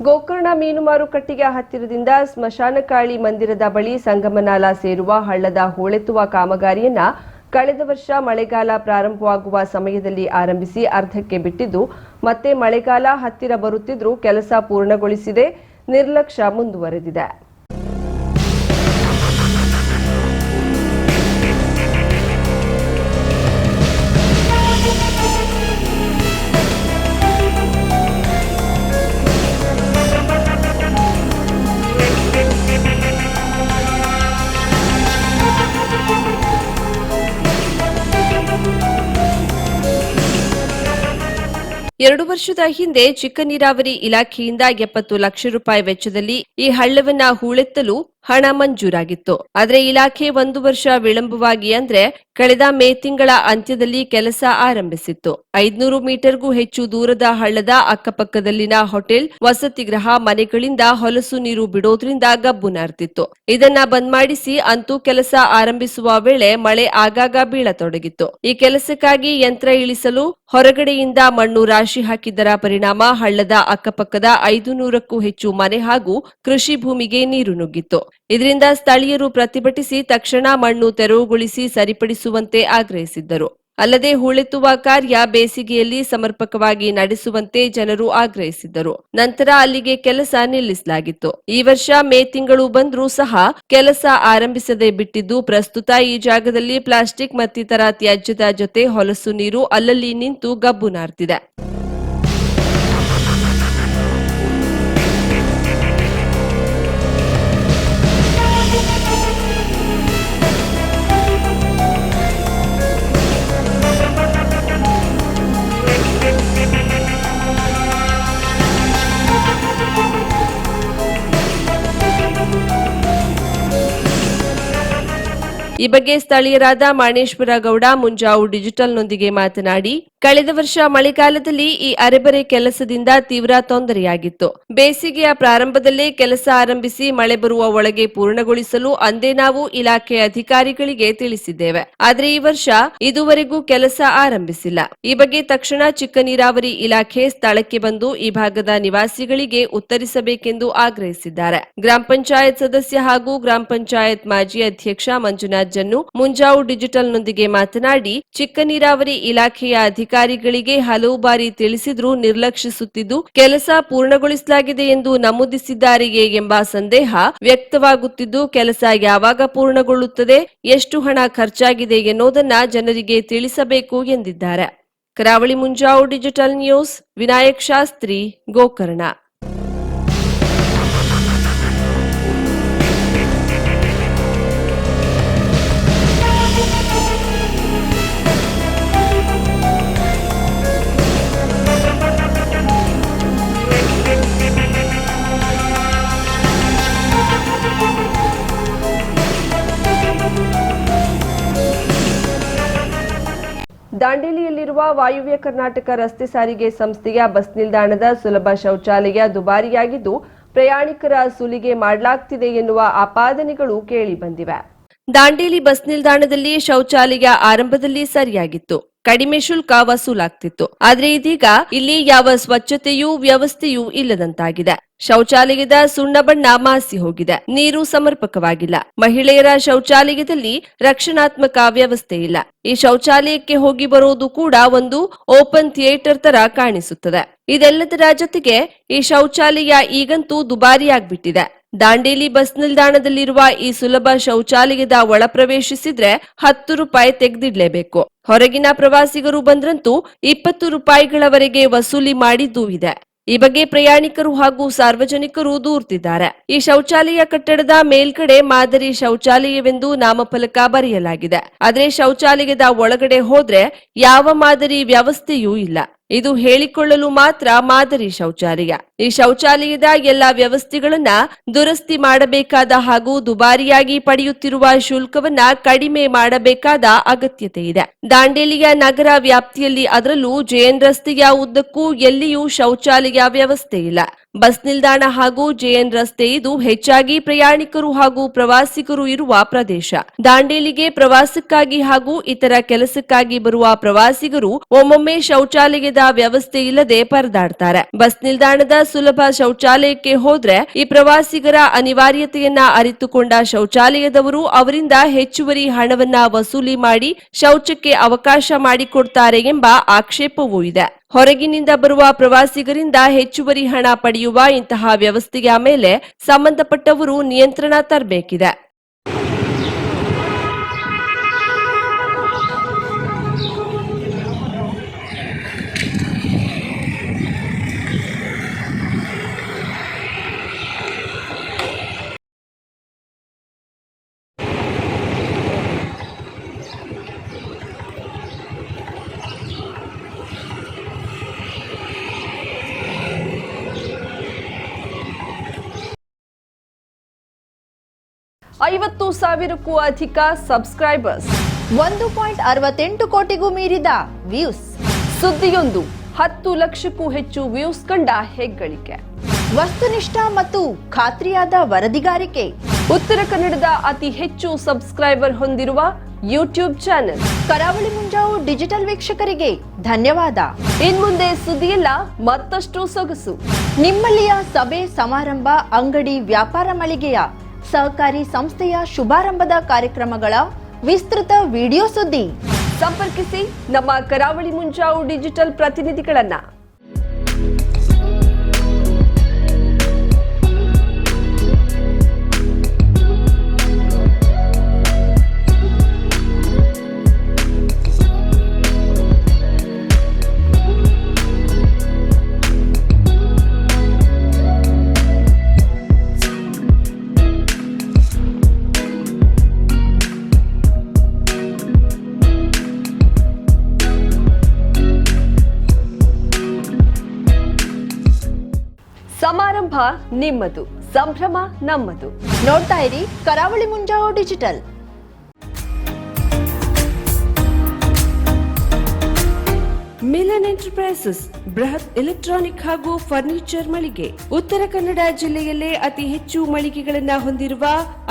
ಗೋಕರ್ಣ ಮೀನು ಮಾರುಕಟ್ಟೆಯ ಹತ್ತಿರದಿಂದ ಸ್ಮಶಾನಕಾಳಿ ಮಂದಿರದ ಬಳಿ ಸಂಗಮನಾಲ ಸೇರುವ ಹಳ್ಳದ ಹೂಳೆತ್ತುವ ಕಾಮಗಾರಿಯನ್ನ ಕಳೆದ ವರ್ಷ ಮಳೆಗಾಲ ಪ್ರಾರಂಭವಾಗುವ ಸಮಯದಲ್ಲಿ ಆರಂಭಿಸಿ ಅರ್ಧಕ್ಕೆ ಬಿಟ್ಟಿದ್ದು ಮತ್ತೆ ಮಳೆಗಾಲ ಹತ್ತಿರ ಬರುತ್ತಿದ್ದರೂ ಕೆಲಸ ಪೂರ್ಣಗೊಳಿಸಿದೆ ನಿರ್ಲಕ್ಷ್ಯ ಮುಂದುವರೆದಿದೆ. ಎರಡು ವರ್ಷದ ಹಿಂದೆ ಚಿಕ್ಕ ನೀರಾವರಿ ಇಲಾಖೆಯಿಂದ 70 ಲಕ್ಷ ರೂಪಾಯಿ ವೆಚ್ಚದಲ್ಲಿ ಈ ಹಳ್ಳವನ್ನ ಹೂಳೆತ್ತಲು ಹಣ ಮಂಜೂರಾಗಿತ್ತು. ಆದರೆ ಇಲಾಖೆ 1 ವರ್ಷ ವಿಳಂಬವಾಗಿ ಅಂದ್ರೆ ಕಳೆದ ಮೇ ತಿಂಗಳ ಅಂತ್ಯದಲ್ಲಿ ಕೆಲಸ ಆರಂಭಿಸಿತ್ತು. 500 ಮೀಟರ್ಗೂ ಹೆಚ್ಚು ದೂರದ ಹಳ್ಳದ ಅಕ್ಕಪಕ್ಕದಲ್ಲಿನ ಹೋಟೆಲ್, ವಸತಿಗೃಹ, ಮನೆಗಳಿಂದ ಹೊಲಸು ನೀರು ಬಿಡೋದ್ರಿಂದ ಗಬ್ಬು ನಾರ್ತಿತ್ತು. ಇದನ್ನ ಬಂದ್ ಮಾಡಿಸಿ ಅಂತೂ ಕೆಲಸ ಆರಂಭಿಸುವ ವೇಳೆ ಮಳೆ ಆಗಾಗ ಬೀಳತೊಡಗಿತ್ತು. ಈ ಕೆಲಸಕ್ಕಾಗಿ ಯಂತ್ರ ಇಳಿಸಲು ಹೊರಗಡೆಯಿಂದ ಮಣ್ಣು ರಾಶಿ ಹಾಕಿದ್ದರ ಪರಿಣಾಮ ಹಳ್ಳದ ಅಕ್ಕಪಕ್ಕದ 500ಕ್ಕೂ ಹೆಚ್ಚು ಮನೆ ಹಾಗೂ ಕೃಷಿ ಭೂಮಿಗೆ ನೀರು ನುಗ್ಗಿತ್ತು. ಇದರಿಂದ ಸ್ಥಳೀಯರು ಪ್ರತಿಭಟಿಸಿ ತಕ್ಷಣ ಮಣ್ಣು ತೆರವುಗೊಳಿಸಿ ಸರಿಪಡಿಸುವಂತೆ ಆಗ್ರಹಿಸಿದ್ದರು. ಅಲ್ಲದೆ ಹೂಳೆತ್ತುವ ಕಾರ್ಯ ಬೇಸಿಗೆಯಲ್ಲಿ ಸಮರ್ಪಕವಾಗಿ ನಡೆಸುವಂತೆ ಜನರು ಆಗ್ರಹಿಸಿದ್ದರು. ನಂತರ ಅಲ್ಲಿಗೆ ಕೆಲಸ ನಿಲ್ಲಿಸಲಾಗಿತ್ತು. ಈ ವರ್ಷ ಮೇ ತಿಂಗಳು ಬಂದರೂ ಸಹ ಕೆಲಸ ಆರಂಭಿಸದೆ ಬಿಟ್ಟಿದ್ದು ಪ್ರಸ್ತುತ ಈ ಜಾಗದಲ್ಲಿ ಪ್ಲಾಸ್ಟಿಕ್ ಮತ್ತಿತರ ತ್ಯಾಜ್ಯದ ಜೊತೆ ಹೊಲಸು ನೀರು ಅಲ್ಲಲ್ಲಿ ನಿಂತು ಗಬ್ಬು ನಾರ್ತಿದೆ. ಈ ಬಗ್ಗೆ ಸ್ಥಳೀಯರಾದ ಮಾಣೇಶ್ವರ ಗೌಡ ಮುಂಜಾವು ಡಿಜಿಟಲ್ನೊಂದಿಗೆ ಮಾತನಾಡಿ, ಕಳೆದ ವರ್ಷ ಮಳೆಗಾಲದಲ್ಲಿ ಈ ಅರೆಬರೆ ಕೆಲಸದಿಂದ ತೀವ್ರ ತೊಂದರೆಯಾಗಿತ್ತು. ಬೇಸಿಗೆಯ ಪ್ರಾರಂಭದಲ್ಲೇ ಕೆಲಸ ಆರಂಭಿಸಿ ಮಳೆ ಬರುವ ಒಳಗೆ ಪೂರ್ಣಗೊಳಿಸಲು ಅಂದೇ ನಾವು ಇಲಾಖೆ ಅಧಿಕಾರಿಗಳಿಗೆ ತಿಳಿಸಿದ್ದೇವೆ. ಆದರೆ ಈ ವರ್ಷ ಇದುವರೆಗೂ ಕೆಲಸ ಆರಂಭಿಸಿಲ್ಲ. ಈ ಬಗ್ಗೆ ತಕ್ಷಣ ಚಿಕ್ಕ ನೀರಾವರಿ ಇಲಾಖೆ ಸ್ಥಳಕ್ಕೆ ಬಂದು ಈ ಭಾಗದ ನಿವಾಸಿಗಳಿಗೆ ಉತ್ತರಿಸಬೇಕೆಂದು ಆಗ್ರಹಿಸಿದ್ದಾರೆ. ಗ್ರಾಮ ಪಂಚಾಯತ್ ಸದಸ್ಯ ಹಾಗೂ ಗ್ರಾಮ ಪಂಚಾಯತ್ ಮಾಜಿ ಅಧ್ಯಕ್ಷ ಮಂಜುನಾಥ್ ಜನ್ನು ಮುಂಜಾವು ಡಿಜಿಟಲ್ನೊಂದಿಗೆ ಮಾತನಾಡಿ, ಚಿಕ್ಕ ನೀರಾವರಿ ಇಲಾಖೆಯ ಅಧಿಕಾರಿಗಳಿಗೆ ಹಲವು ಬಾರಿ ತಿಳಿಸಿದ್ರೂ ನಿರ್ಲಕ್ಷಿಸುತ್ತಿದ್ದು ಕೆಲಸ ಪೂರ್ಣಗೊಳಿಸಲಾಗಿದೆ ಎಂದು ನಮೂದಿಸಿದ್ದಾರೆಯೇ ಎಂಬ ಸಂದೇಹ ವ್ಯಕ್ತವಾಗುತ್ತಿದ್ದು ಕೆಲಸ ಯಾವಾಗ ಪೂರ್ಣಗೊಳ್ಳುತ್ತದೆ, ಎಷ್ಟು ಹಣ ಖರ್ಚಾಗಿದೆ ಎನ್ನುವುದನ್ನ ಜನರಿಗೆ ತಿಳಿಸಬೇಕು ಎಂದಿದ್ದಾರೆ. ಕರಾವಳಿ ಮುಂಜಾವು ಡಿಜಿಟಲ್ ನ್ಯೂಸ್, ವಿನಾಯಕ್ ಶಾಸ್ತ್ರಿ, ಗೋಕರ್ಣ. ದಾಂಡೇಲಿಯಲ್ಲಿರುವ ವಾಯುವ್ಯ ಕರ್ನಾಟಕ ರಸ್ತೆ ಸಾರಿಗೆ ಸಂಸ್ಥೆಯ ಬಸ್ ನಿಲ್ದಾಣದ ಸುಲಭ ಶೌಚಾಲಯ ದುಬಾರಿಯಾಗಿದ್ದು ಪ್ರಯಾಣಿಕರ ಸುಲಿಗೆ ಮಾಡಲಾಗ್ತಿದೆ ಎನ್ನುವ ಆಪಾದನೆಗಳು ಕೇಳಿಬಂದಿವೆ. ದಾಂಡೇಲಿ ಬಸ್ ನಿಲ್ದಾಣದಲ್ಲಿ ಶೌಚಾಲಯ ಆರಂಭದಲ್ಲಿ ಸರಿಯಾಗಿತ್ತು, ಕಡಿಮೆ ಶುಲ್ಕ ವಸೂಲಾಗ್ತಿತ್ತು. ಆದ್ರೆ ಇದೀಗ ಇಲ್ಲಿ ಯಾವ ಸ್ವಚ್ಛತೆಯೂ ವ್ಯವಸ್ಥೆಯೂ ಇಲ್ಲದಂತಾಗಿದೆ. ಶೌಚಾಲಯದ ಸುಣ್ಣ ಬಣ್ಣ ಮಾಸಿ ಹೋಗಿದೆ, ನೀರು ಸಮರ್ಪಕವಾಗಿಲ್ಲ. ಮಹಿಳೆಯರ ಶೌಚಾಲಯದಲ್ಲಿ ರಕ್ಷಣಾತ್ಮಕ ವ್ಯವಸ್ಥೆ ಇಲ್ಲ. ಈ ಶೌಚಾಲಯಕ್ಕೆ ಹೋಗಿ ಬರೋದು ಕೂಡ ಒಂದು ಓಪನ್ ಥಿಯೇಟರ್ ತರ ಕಾಣಿಸುತ್ತದೆ. ಇದೆಲ್ಲದರ ಜೊತೆಗೆ ಈ ಶೌಚಾಲಯ ಈಗಂತೂ ದುಬಾರಿಯಾಗ್ಬಿಟ್ಟಿದೆ. ದಾಂಡೇಲಿ ಬಸ್ ನಿಲ್ದಾಣದಲ್ಲಿರುವ ಈ ಸುಲಭ ಶೌಚಾಲಯದ ಒಳ ಪ್ರವೇಶಿಸಿದ್ರೆ 10 ರೂಪಾಯಿ ತೆಗೆದಿಡ್ಲೇಬೇಕು. ಹೊರಗಿನ ಪ್ರವಾಸಿಗರು ಬಂದ್ರಂತೂ 20 ರೂಪಾಯಿಗಳವರೆಗೆ ವಸೂಲಿ ಮಾಡಿದ್ದೂ ಇದೆ. ಈ ಬಗ್ಗೆ ಪ್ರಯಾಣಿಕರು ಹಾಗೂ ಸಾರ್ವಜನಿಕರು ದೂರ್ತಿದ್ದಾರೆ. ಈ ಶೌಚಾಲಯ ಕಟ್ಟಡದ ಮೇಲ್ಗಡೆ ಮಾದರಿ ಶೌಚಾಲಯವೆಂದು ನಾಮಫಲಕ ಬರೆಯಲಾಗಿದೆ. ಆದರೆ ಶೌಚಾಲಯದ ಒಳಗಡೆ ಹೋದ್ರೆ ಯಾವ ಮಾದರಿ ವ್ಯವಸ್ಥೆಯೂ ಇಲ್ಲ. ಇದು ಹೇಳಿಕೊಳ್ಳಲು ಮಾತ್ರ ಮಾದರಿ ಶೌಚಾಲಯ. ಈ ಶೌಚಾಲಯದ ಎಲ್ಲಾ ವ್ಯವಸ್ಥೆಗಳನ್ನ ದುರಸ್ತಿ ಮಾಡಬೇಕಾದ ಹಾಗೂ ದುಬಾರಿಯಾಗಿ ಪಡೆಯುತ್ತಿರುವ ಶುಲ್ಕವನ್ನ ಕಡಿಮೆ ಮಾಡಬೇಕಾದ ಅಗತ್ಯತೆ ಇದೆ. ದಾಂಡೇಲಿಯ ನಗರ ವ್ಯಾಪ್ತಿಯಲ್ಲಿ ಅದರಲ್ಲೂ ಜೆಎನ್ ರಸ್ತೆಯ ಉದ್ದಕ್ಕೂ ಎಲ್ಲಿಯೂ ಶೌಚಾಲಯ ವ್ಯವಸ್ಥೆ ಇಲ್ಲ. ಬಸ್ ನಿಲ್ದಾಣ ಹಾಗೂ ಜೆಎನ್ ರಸ್ತೆ ಇದು ಹೆಚ್ಚಾಗಿ ಪ್ರಯಾಣಿಕರು ಹಾಗೂ ಪ್ರವಾಸಿಗರು ಇರುವ ಪ್ರದೇಶ. ದಾಂಡೇಲಿಗೆ ಪ್ರವಾಸಕ್ಕಾಗಿ ಹಾಗೂ ಇತರ ಕೆಲಸಕ್ಕಾಗಿ ಬರುವ ಪ್ರವಾಸಿಗರು ಒಮ್ಮೊಮ್ಮೆ ಶೌಚಾಲಯದ ವ್ಯವಸ್ಥೆ ಇಲ್ಲದೆ ಪರದಾಡ್ತಾರೆ. ಬಸ್ ನಿಲ್ದಾಣದ ಸುಲಭ ಶೌಚಾಲಯಕ್ಕೆ ಹೋದ್ರೆ ಈ ಪ್ರವಾಸಿಗರ ಅನಿವಾರ್ಯತೆಯನ್ನ ಅರಿತುಕೊಂಡ ಶೌಚಾಲಯದವರು ಅವರಿಂದ ಹೆಚ್ಚುವರಿ ಹಣವನ್ನ ವಸೂಲಿ ಮಾಡಿ ಶೌಚಕ್ಕೆ ಅವಕಾಶ ಮಾಡಿಕೊಡ್ತಾರೆ ಎಂಬ ಆಕ್ಷೇಪವೂ ಇದೆ. ಹೊರಗಿನಿಂದ ಬರುವ ಪ್ರವಾಸಿಗರಿಂದ ಹೆಚ್ಚುವರಿ ಹಣ ಪಡೆಯುವ ಇಂತಹ ವ್ಯವಸ್ಥೆಯ ಮೇಲೆ ಸಂಬಂಧಪಟ್ಟವರು ನಿಯಂತ್ರಣ ತರಬೇಕಿದೆ. ಐವತ್ತು ಸಾವಿರಕ್ಕೂ ಅಧಿಕ ಸಬ್ಸ್ಕ್ರೈಬರ್ಸ್, 1.68 ಕೋಟಿಗೂ ಮೀರಿದ ವ್ಯೂಸ್. ಸುದ್ದಿಯೊಂದು 10 ಲಕ್ಷಕ್ಕೂ ಹೆಚ್ಚು ವ್ಯೂಸ್ ಕಂಡ ಹೆಗ್ಗಳಿಕೆ. ವಸ್ತುನಿಷ್ಠ ಮತ್ತು ಖಾತ್ರಿಯಾದ ವರದಿಗಾರಿಕೆ. ಉತ್ತರ ಕನ್ನಡದ ಅತಿ ಹೆಚ್ಚು ಸಬ್ಸ್ಕ್ರೈಬರ್ ಹೊಂದಿರುವ ಯೂಟ್ಯೂಬ್ ಚಾನೆಲ್ ಕರಾವಳಿ ಮುಂಜಾವು ಡಿಜಿಟಲ್ ವೀಕ್ಷಕರಿಗೆ ಧನ್ಯವಾದ. ಇನ್ಮುಂದೆ ಸುದ್ದಿಯಲ್ಲ ಮತ್ತಷ್ಟು ಸೊಗಸು. ನಿಮ್ಮಲ್ಲಿಯ ಸಭೆ ಸಮಾರಂಭ, ಅಂಗಡಿ, ವ್ಯಾಪಾರ ಮಳಿಗೆಯ ಸಹಕಾರಿ ಸಂಸ್ಥೆಯ ಶುಭಾರಂಭದ ಕಾರ್ಯಕ್ರಮಗಳ ವಿಸ್ತೃತ ವಿಡಿಯೋ ಸುದ್ದಿ. ಸಂಪರ್ಕಿಸಿ ನಮ್ಮ ಕರಾವಳಿ ಮುಂಜಾವು ಡಿಜಿಟಲ್ ಪ್ರತಿನಿಧಿಗಳನ್ನ. ಸಮಾರಂಭ ನಿಮ್ಮದು, ಸಂಭ್ರಮ ನಮ್ಮದು. ನೋಡ್ತಾ ಇರಿ ಕರಾವಳಿ ಮುಂಜಾವು ಡಿಜಿಟಲ್. ಮಿಲನ್ ಎಂಟರ್ಪ್ರೈಸಸ್ ಬೃಹತ್ ಎಲೆಕ್ಟ್ರಾನಿಕ್ ಹಾಗೂ ಫರ್ನಿಚರ್ ಮಳಿಗೆ. ಉತ್ತರ ಕನ್ನಡ ಜಿಲ್ಲೆಯಲ್ಲೇ ಅತಿ ಹೆಚ್ಚು ಮಳಿಗೆಗಳನ್ನ ಹೊಂದಿರುವ,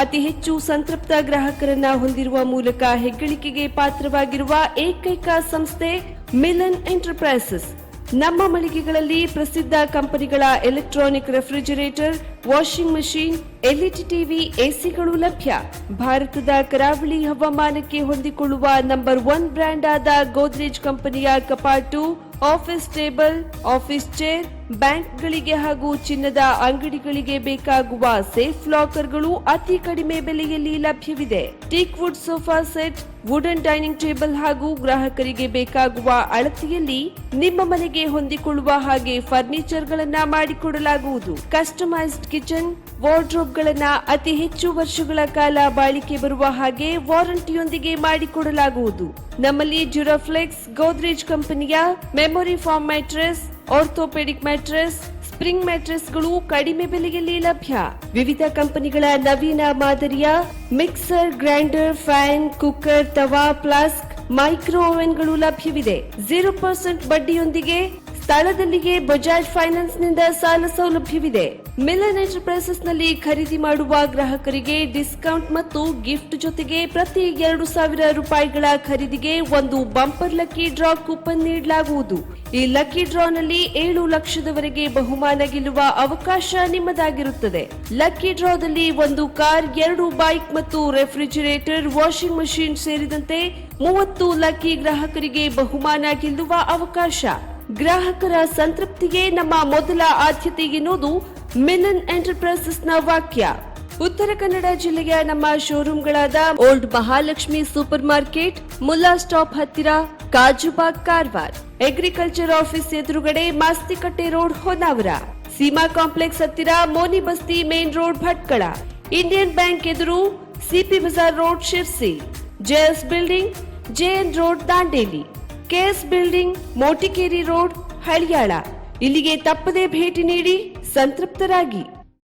ಅತಿ ಹೆಚ್ಚು ಸಂತೃಪ್ತ ಗ್ರಾಹಕರನ್ನ ಹೊಂದಿರುವ ಮೂಲಕ ಹೆಗ್ಗಳಿಕೆಗೆ ಪಾತ್ರವಾಗಿರುವ ಏಕೈಕ ಸಂಸ್ಥೆ ಮಿಲನ್ ಎಂಟರ್ಪ್ರೈಸಸ್. ನಮ್ಮ ಮಳಿಗೆಗಳಲ್ಲಿ ಪ್ರಸಿದ್ಧ ಕಂಪನಿಗಳ electronic refrigerator, washing machine, LED TV, ಎಸಿಗಳು ಲಭ್ಯ. ಭಾರತದ ಕರಾವಳಿ ಹವಾಮಾನಕ್ಕೆ ಹೊಂದಿಕೊಳ್ಳುವ ನಂಬರ್ 1 ಬ್ರ್ಯಾಂಡ್ ಆದ ಗೋದ್ರೇಜ್ ಕಂಪನಿಯ ಕಪಾಟು, ಆಫೀಸ್ ಟೇಬಲ್, ಆಫೀಸ್ ಚೇರ್, ಬ್ಯಾಂಕ್ಗಳಿಗೆ ಹಾಗೂ ಚಿನ್ನದ ಅಂಗಡಿಗಳಿಗೆ ಬೇಕಾಗುವ ಸೇಫ್ ಲಾಕರ್ಗಳು ಅತಿ ಕಡಿಮೆ ಬೆಲೆಯಲ್ಲಿ ಲಭ್ಯವಿದೆ. Teak wood sofa set, wooden dining table ಹಾಗೂ ಗ್ರಾಹಕರಿಗೆ ಬೇಕಾಗುವ ಅಳತೆಯಲ್ಲಿ ನಿಮ್ಮ ಮನೆಗೆ ಹೊಂದಿಕೊಳ್ಳುವ ಹಾಗೆ ಫರ್ನಿಚರ್ ಗಳನ್ನ ಮಾಡಿಕೊಡಲಾಗುವುದು. ಕಸ್ಟಮೈಸ್ಡ್ ಕಿಚನ್, ವಾರ್ಡ್ರೋಬ್ ಗಳನ್ನ ಅತಿ ಹೆಚ್ಚು ವರ್ಷಗಳ ಕಾಲ ಬಾಳಿಕೆ ಬರುವ ಹಾಗೆ ವಾರಂಟಿಯೊಂದಿಗೆ ಮಾಡಿಕೊಡಲಾಗುವುದು. ನಮ್ಮಲ್ಲಿ ಡ್ಯೂರಾಫ್ಲೆಕ್ಸ್, ಗೋದ್ರೇಜ್ ಕಂಪನಿಯ memory foam mattress, orthopaedic mattress, spring ಮ್ಯಾಟ್ರೆಸ್ಗಳು ಕಡಿಮೆ ಬೆಲೆಯಲ್ಲಿ ಲಭ್ಯ. ವಿವಿಧ ಕಂಪನಿಗಳ ನವೀನ ಮಾದರಿಯ ಮಿಕ್ಸರ್, ಗ್ರೈಂಡರ್, ಫ್ಯಾನ್, ಕುಕ್ಕರ್, ತವಾ, ಫ್ಲಾಸ್ಕ್, ಮೈಕ್ರೋ ಓವೆನ್ಗಳು ಲಭ್ಯವಿದೆ. 0% ಬಡ್ಡಿಯೊಂದಿಗೆ ಸ್ಥಳದಲ್ಲಿಗೆ ಬಜಾಜ್ ಫೈನಾನ್ಸ್ ನಿಂದ ಸಾಲ ಸೌಲಭ್ಯವಿದೆ. ಮಿಲನ್ ಎಂಟರ್ಪ್ರೈಸಸ್ ನಲ್ಲಿ ಖರೀದಿ ಮಾಡುವ ಗ್ರಾಹಕರಿಗೆ ಡಿಸ್ಕೌಂಟ್ ಮತ್ತು ಗಿಫ್ಟ್ ಜೊತೆಗೆ ಪ್ರತಿ 2,000 ರೂಪಾಯಿಗಳ ಖರೀದಿಗೆ ಒಂದು ಬಂಪರ್ ಲಕ್ಕಿ ಡ್ರಾ ಕೂಪನ್ ನೀಡಲಾಗುವುದು. ಈ ಲಕ್ಕಿ ಡ್ರಾನಲ್ಲಿ 7 ಲಕ್ಷದವರೆಗೆ ಬಹುಮಾನ ಗೆಲ್ಲುವ ಅವಕಾಶ ನಿಮ್ಮದಾಗಿರುತ್ತದೆ. ಲಕ್ಕಿ ಡ್ರಾದಲ್ಲಿ 1 ಕಾರ್, 2 ಬೈಕ್ ಮತ್ತು ರೆಫ್ರಿಜರೇಟರ್, ವಾಷಿಂಗ್ ಮಷೀನ್ ಸೇರಿದಂತೆ 30 ಲಕ್ಕಿ ಗ್ರಾಹಕರಿಗೆ ಬಹುಮಾನ ಗೆಲ್ಲುವ ಅವಕಾಶ. ಗ್ರಾಹಕರ ಸಂತೃಪ್ತಿಗೆ ನಮ್ಮ ಮೊದಲ ಆದ್ಯತೆ ಎನ್ನುವುದು ಮಿಲನ್ ಎಂಟರ್ಪ್ರೈಸಸ್ ನ ವಾಕ್ಯ. ಉತ್ತರ ಕನ್ನಡ ಜಿಲ್ಲೆಯ ನಮ್ಮ ಶೋರೂಮ್ಗಳಾದ old Mahalakshmi super market, Mulla stop ಹತ್ತಿರ, ಕಾಜುಬಾಗ್, ಕಾರವಾರ, ಅಗ್ರಿಕಲ್ಚರ್ ಆಫೀಸ್ ಎದುರುಗಡೆ, ಮಾಸ್ತಿಕಟ್ಟೆ ರೋಡ್, ಹೊನ್ನಾವರ, ಸೀಮಾ ಕಾಂಪ್ಲೆಕ್ಸ್ ಹತ್ತಿರ, Moni Basti main road, Bhatkal, Indian Bank ಎದುರು, CP Bazaar road, Sirsi, JS building, JN road, Dandeli, KS building, Motikeri road, Haliyal. ಇಲ್ಲಿಗೆ ತಪ್ಪದೇ ಭೇಟಿ ನೀಡಿ ಸಂತೃಪ್ತರಾಗಿ.